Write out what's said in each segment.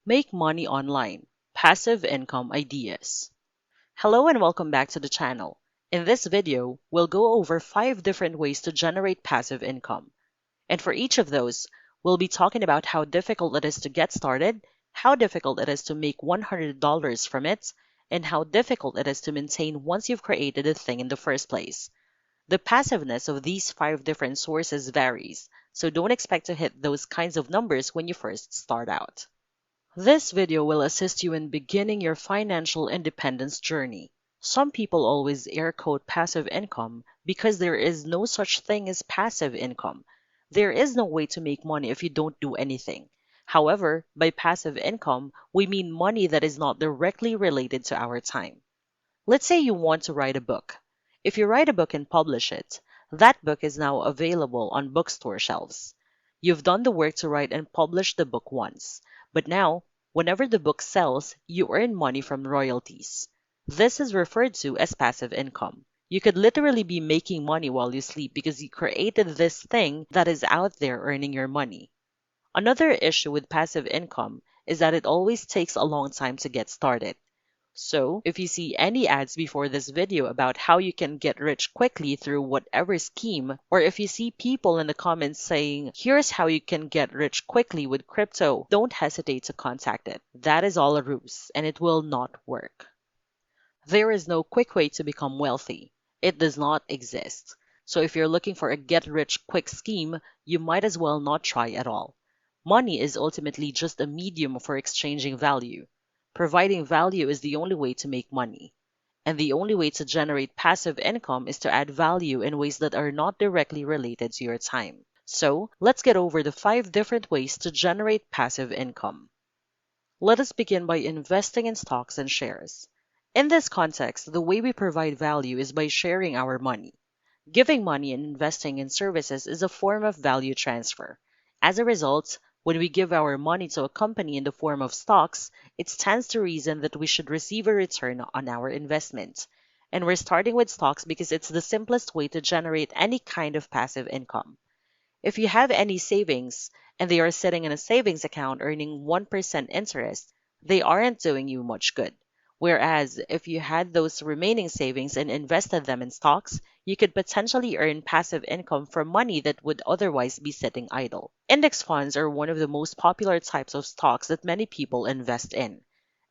Make money online. Passive income ideas. Hello and welcome back to the channel. In this video, we'll go over 5 different ways to generate passive income. And for each of those, we'll be talking about how difficult it is to get started, how difficult it is to make $100 from it, and how difficult it is to maintain once you've created a thing in the first place. The passiveness of these 5 different sources varies, so don't expect to hit those kinds of numbers when you first start out. This video will assist you in beginning your financial independence journey. Some people always air quote passive income because there is no such thing as passive income. There is no way to make money if you don't do anything. However, by passive income, we mean money that is not directly related to our time. Let's say you want to write a book. If you write a book and publish it, that book is now available on bookstore shelves. You've done the work to write and publish the book once, but now, whenever the book sells, you earn money from royalties. This is referred to as passive income. You could literally be making money while you sleep because you created this thing that is out there earning your money. Another issue with passive income is that it always takes a long time to get started. So, if you see any ads before this video about how you can get rich quickly through whatever scheme, or if you see people in the comments saying, here's how you can get rich quickly with crypto, don't hesitate to contact it. That is all a ruse, and it will not work. There is no quick way to become wealthy. It does not exist. So if you're looking for a get-rich-quick scheme, you might as well not try at all. Money is ultimately just a medium for exchanging value. Providing value is the only way to make money. And the only way to generate passive income is to add value in ways that are not directly related to your time. So, let's get over the 5 different ways to generate passive income. Let us begin by investing in stocks and shares. In this context, the way we provide value is by sharing our money. Giving money and investing in services is a form of value transfer. As a result, when we give our money to a company in the form of stocks, it stands to reason that we should receive a return on our investment. And we're starting with stocks because it's the simplest way to generate any kind of passive income. If you have any savings and they are sitting in a savings account earning 1% interest, they aren't doing you much good. Whereas if you had those remaining savings and invested them in stocks, you could potentially earn passive income from money that would otherwise be sitting idle. Index funds are one of the most popular types of stocks that many people invest in.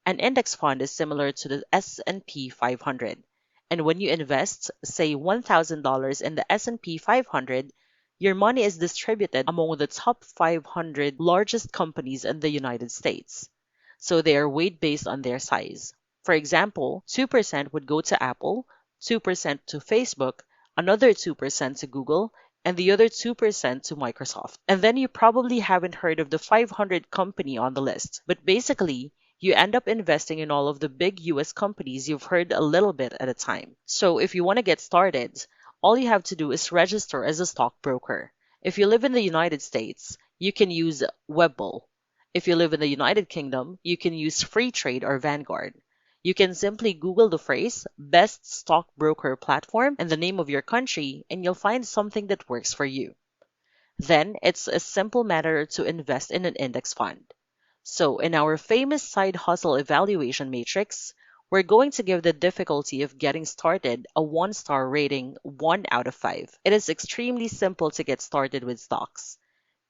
An index fund is similar to the S&P 500. And when you invest, say $1,000 in the S&P 500, your money is distributed among the top 500 largest companies in the United States. So they are weighed based on their size. For example, 2% would go to Apple, 2% to Facebook, another 2% to Google, and the other 2% to Microsoft. And then you probably haven't heard of the 500 company on the list. But basically, you end up investing in all of the big US companies you've heard a little bit at a time. So if you want to get started, all you have to do is register as a stockbroker. If you live in the United States, you can use Webull. If you live in the United Kingdom, you can use Freetrade or Vanguard. You can simply Google the phrase best stockbroker platform and the name of your country, and you'll find something that works for you. Then it's a simple matter to invest in an index fund. So in our famous side hustle evaluation matrix, we're going to give the difficulty of getting started a 1-star rating 1 out of 5. It is extremely simple to get started with stocks.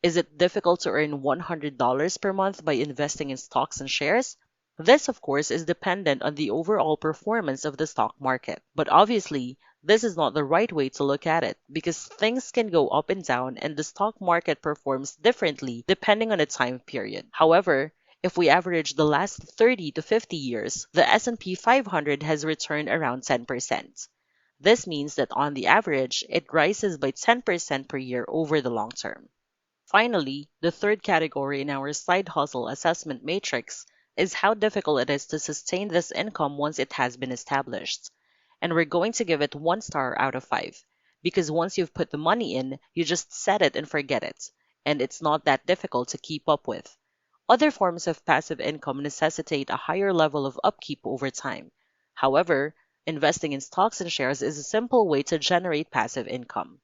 Is it difficult to earn $100 per month by investing in stocks and shares? This, of course, is dependent on the overall performance of the stock market. But obviously, this is not the right way to look at it because things can go up and down and the stock market performs differently depending on the time period. However, if we average the last 30 to 50 years, the S&P 500 has returned around 10%. This means that on the average, it rises by 10% per year over the long term. Finally, the third category in our side hustle assessment matrix is how difficult it is to sustain this income once it has been established. And we're going to give it 1 star out of 5, because once you've put the money in, you just set it and forget it, and it's not that difficult to keep up with. Other forms of passive income necessitate a higher level of upkeep over time. However, investing in stocks and shares is a simple way to generate passive income.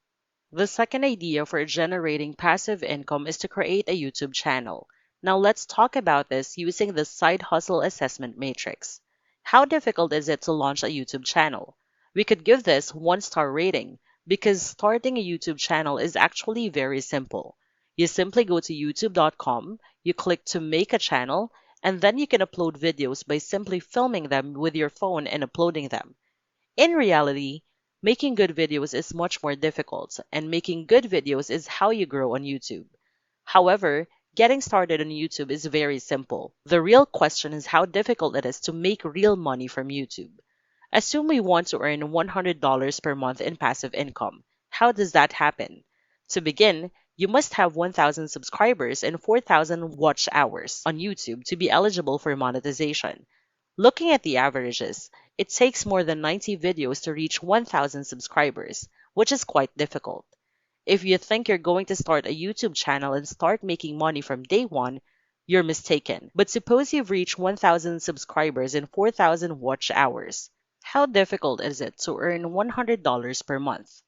The second idea for generating passive income is to create a YouTube channel. Now let's talk about this using the side hustle assessment matrix. How difficult is it to launch a YouTube channel? We could give this 1-star rating because starting a YouTube channel is actually very simple. You simply go to youtube.com, you click to make a channel, and then you can upload videos by simply filming them with your phone and uploading them. In reality, making good videos is much more difficult, and making good videos is how you grow on YouTube. However, getting started on YouTube is very simple. The real question is how difficult it is to make real money from YouTube. Assume we want to earn $100 per month in passive income. How does that happen? To begin, you must have 1,000 subscribers and 4,000 watch hours on YouTube to be eligible for monetization. Looking at the averages, it takes more than 90 videos to reach 1,000 subscribers, which is quite difficult. If you think you're going to start a YouTube channel and start making money from day one, you're mistaken. But suppose you've reached 1,000 subscribers and 4,000 watch hours. How difficult is it to earn $100 per month?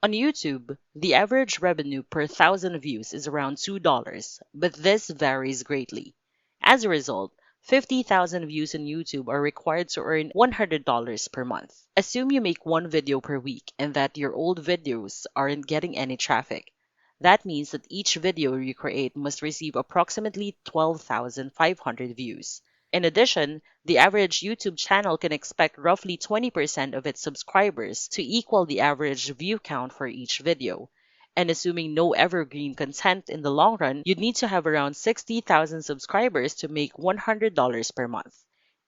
On YouTube, the average revenue per thousand views is around $2, but this varies greatly. As a result, 50,000 views on YouTube are required to earn $100 per month. Assume you make one video per week and that your old videos aren't getting any traffic. That means that each video you create must receive approximately 12,500 views. In addition, the average YouTube channel can expect roughly 20% of its subscribers to equal the average view count for each video. And assuming no evergreen content in the long run, you'd need to have around 60,000 subscribers to make $100 per month.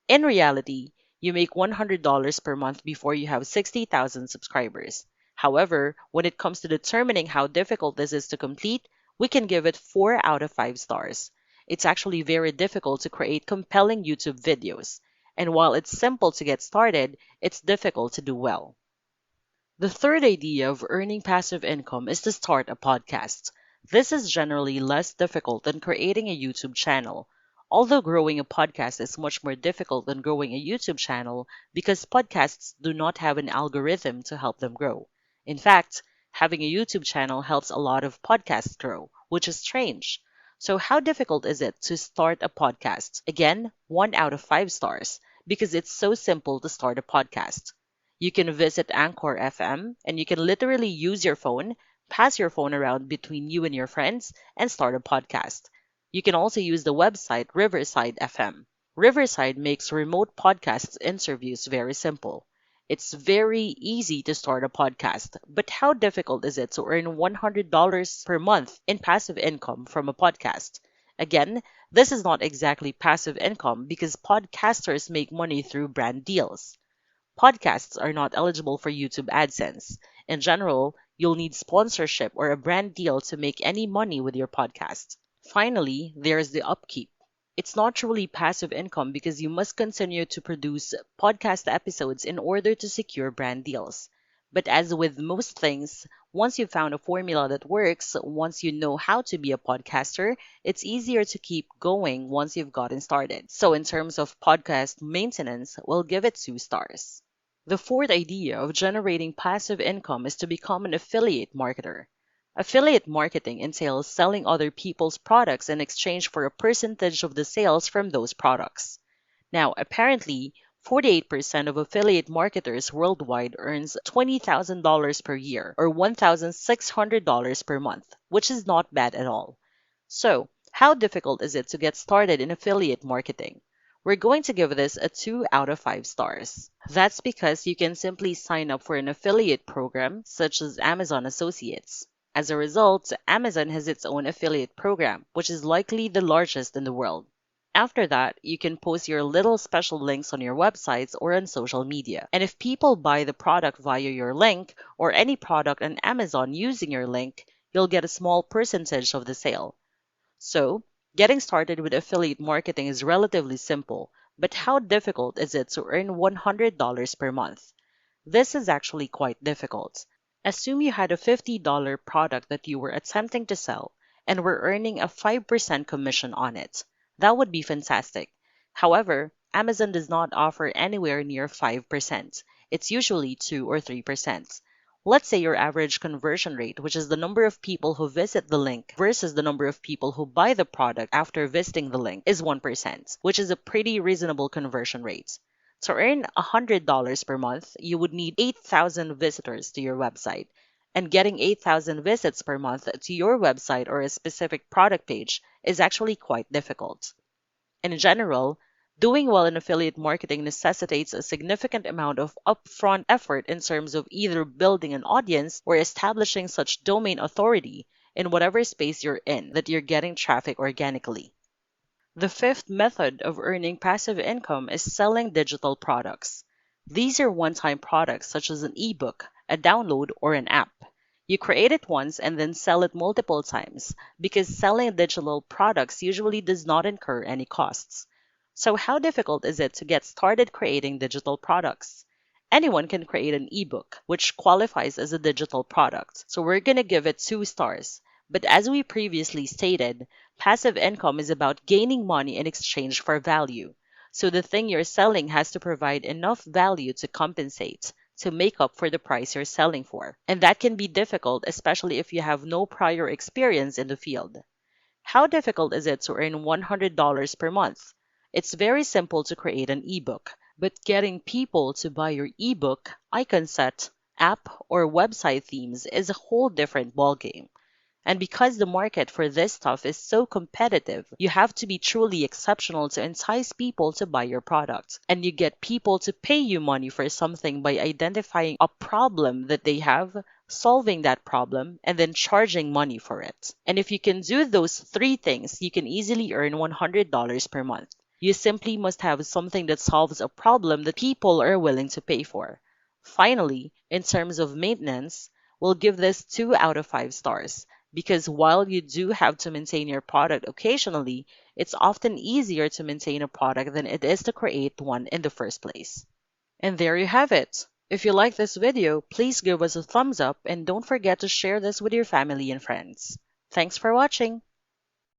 In reality, you make $100 per month before you have 60,000 subscribers. However, when it comes to determining how difficult this is to complete, we can give it 4 out of 5 stars. It's actually very difficult to create compelling YouTube videos. And while it's simple to get started, it's difficult to do well. The third idea of earning passive income is to start a podcast. This is generally less difficult than creating a YouTube channel. Although growing a podcast is much more difficult than growing a YouTube channel because podcasts do not have an algorithm to help them grow. In fact, having a YouTube channel helps a lot of podcasts grow, which is strange. So how difficult is it to start a podcast? Again, 1 out of 5 stars because it's so simple to start a podcast. You can visit Anchor FM and you can literally use your phone, pass your phone around between you and your friends, and start a podcast. You can also use the website Riverside FM. Riverside makes remote podcast interviews very simple. It's very easy to start a podcast, but how difficult is it to earn $100 per month in passive income from a podcast? Again, this is not exactly passive income because podcasters make money through brand deals. Podcasts are not eligible for YouTube AdSense. In general, you'll need sponsorship or a brand deal to make any money with your podcast. Finally, there's the upkeep. It's not truly passive income because you must continue to produce podcast episodes in order to secure brand deals. But as with most things, once you've found a formula that works, once you know how to be a podcaster, it's easier to keep going once you've gotten started. So in terms of podcast maintenance, we'll give it 2 stars. The fourth idea of generating passive income is to become an affiliate marketer. Affiliate marketing entails selling other people's products in exchange for a percentage of the sales from those products. Now, apparently, 48% of affiliate marketers worldwide earns $20,000 per year or $1,600 per month, which is not bad at all. So, how difficult is it to get started in affiliate marketing? We're going to give this a 2 out of 5 stars. That's because you can simply sign up for an affiliate program such as Amazon Associates. As a result, Amazon has its own affiliate program, which is likely the largest in the world. After that, you can post your little special links on your websites or on social media. And if people buy the product via your link or any product on Amazon using your link, you'll get a small percentage of the sale. So, getting started with affiliate marketing is relatively simple, but how difficult is it to earn $100 per month? This is actually quite difficult. Assume you had a $50 product that you were attempting to sell and were earning a 5% commission on it. That would be fantastic. However, Amazon does not offer anywhere near 5%. It's usually 2 or 3%. Let's say your average conversion rate, which is the number of people who visit the link versus the number of people who buy the product after visiting the link, is 1%, which is a pretty reasonable conversion rate. To earn $100 per month, you would need 8,000 visitors to your website. And getting 8,000 visits per month to your website or a specific product page is actually quite difficult. In general, doing well in affiliate marketing necessitates a significant amount of upfront effort in terms of either building an audience or establishing such domain authority in whatever space you're in that you're getting traffic organically. The fifth method of earning passive income is selling digital products. These are one-time products such as an ebook, a download, or an app. You create it once and then sell it multiple times because selling digital products usually does not incur any costs. So how difficult is it to get started creating digital products? Anyone can create an ebook, which qualifies as a digital product. So we're going to give it 2 stars. But as we previously stated, passive income is about gaining money in exchange for value. So the thing you're selling has to provide enough value to compensate, to make up for the price you're selling for. And that can be difficult, especially if you have no prior experience in the field. How difficult is it to earn $100 per month? It's very simple to create an ebook, but getting people to buy your ebook, icon set, app, or website themes is a whole different ballgame. And because the market for this stuff is so competitive, you have to be truly exceptional to entice people to buy your product. And you get people to pay you money for something by identifying a problem that they have, solving that problem, and then charging money for it. And if you can do those 3 things, you can easily earn $100 per month. You simply must have something that solves a problem that people are willing to pay for. Finally, in terms of maintenance, we'll give this 2 out of 5 stars. Because while you do have to maintain your product occasionally, it's often easier to maintain a product than it is to create one in the first place. And there you have it. If you like this video, please give us a thumbs up and don't forget to share this with your family and friends. Thanks for watching.